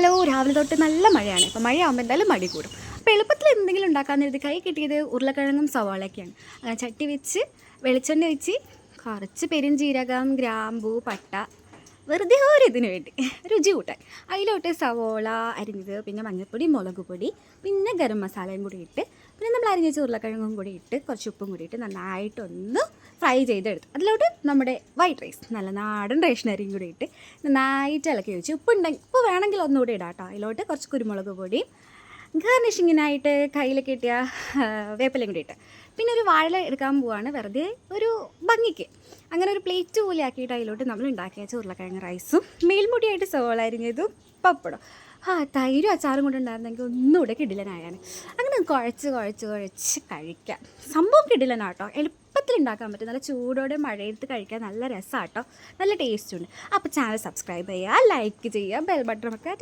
Hello, രാവിലെ തൊട്ട് നല്ല മഴയാണ്. ഇപ്പോൾ മഴയാകുമ്പോൾ എന്തായാലും മടി കൂടും. അപ്പോൾ എളുപ്പത്തിൽ എന്തെങ്കിലും ഉണ്ടാക്കാമെന്ന് കരുതി കൈ കിട്ടിയത് ഉരുളക്കിഴങ്ങും സവാളയൊക്കെയാണ്. അങ്ങനെ ചട്ടി വെച്ച് വെളിച്ചെണ്ണ ഒഴിച്ച് കുറച്ച് പെരുംജീരകം, ഗ്രാമ്പൂ, പട്ട, വെറുതെ ഒരു ഇതിന് വേണ്ടി രുചി കൂട്ടാൻ അതിലോട്ട് സവോള അരിഞ്ഞത്, പിന്നെ മഞ്ഞൾപ്പൊടി, മുളക് പൊടി, പിന്നെ ഗരം മസാലയും കൂടി ഇട്ട്, പിന്നെ നമ്മൾ അരിഞ്ഞ ഉരുളക്കിഴങ്ങും കൂടി ഇട്ട് കുറച്ച് ഉപ്പും കൂടി ഇട്ട് നന്നായിട്ടൊന്ന് ഫ്രൈ ചെയ്തെടുത്തു. അതിലോട്ട് നമ്മുടെ വൈറ്റ് റൈസ്, നല്ല നാടൻ റേഷൻ അരിയും കൂടി ഇട്ട് നന്നായിട്ട് ഇളക്കി വെച്ച് ഉപ്പ് വേണമെങ്കിൽ ഒന്നുകൂടി ഇടാം കേട്ടോ. അതിലോട്ട് കുറച്ച് കുരുമുളക് പൊടിയും ഗാർണിഷിങ്ങിനായിട്ട് കയ്യിൽ കിട്ടിയ വേപ്പിലയും കൂടി ഇട്ട്, പിന്നെ ഒരു വാഴ എടുക്കാൻ പോവാണ് വെറുതെ ഒരു ഭംഗിക്ക്. അങ്ങനെ ഒരു പ്ലേറ്റ് പോലെ ആക്കിയിട്ട് അതിലോട്ട് നമ്മൾ ഉണ്ടാക്കിയ ഉരുളക്കിഴങ്ങ് റൈസും മേൽമുടിയായിട്ട് സവാള അരിഞ്ഞതും പപ്പടം, തൈരും അച്ചാറും കൂടെ ഉണ്ടായിരുന്നെങ്കിൽ ഒന്നുകൂടെ കിടിലനായാണ്. അങ്ങനെ കുഴച്ച് കുഴച്ച് കുഴച്ച് കഴിക്കാം. സംഭവം കിടിലനാട്ടോ, എളുപ്പത്തിൽ ഉണ്ടാക്കാൻ പറ്റും. നല്ല ചൂടോടെ മഴയത്ത് കഴിക്കാൻ നല്ല രസമാട്ടോ, നല്ല ടേസ്റ്റ് ഉണ്ട്. അപ്പോൾ ചാനൽ സബ്സ്ക്രൈബ് ചെയ്യുക, ലൈക്ക് ചെയ്യുക, ബെൽ ബട്ടണൊക്കെ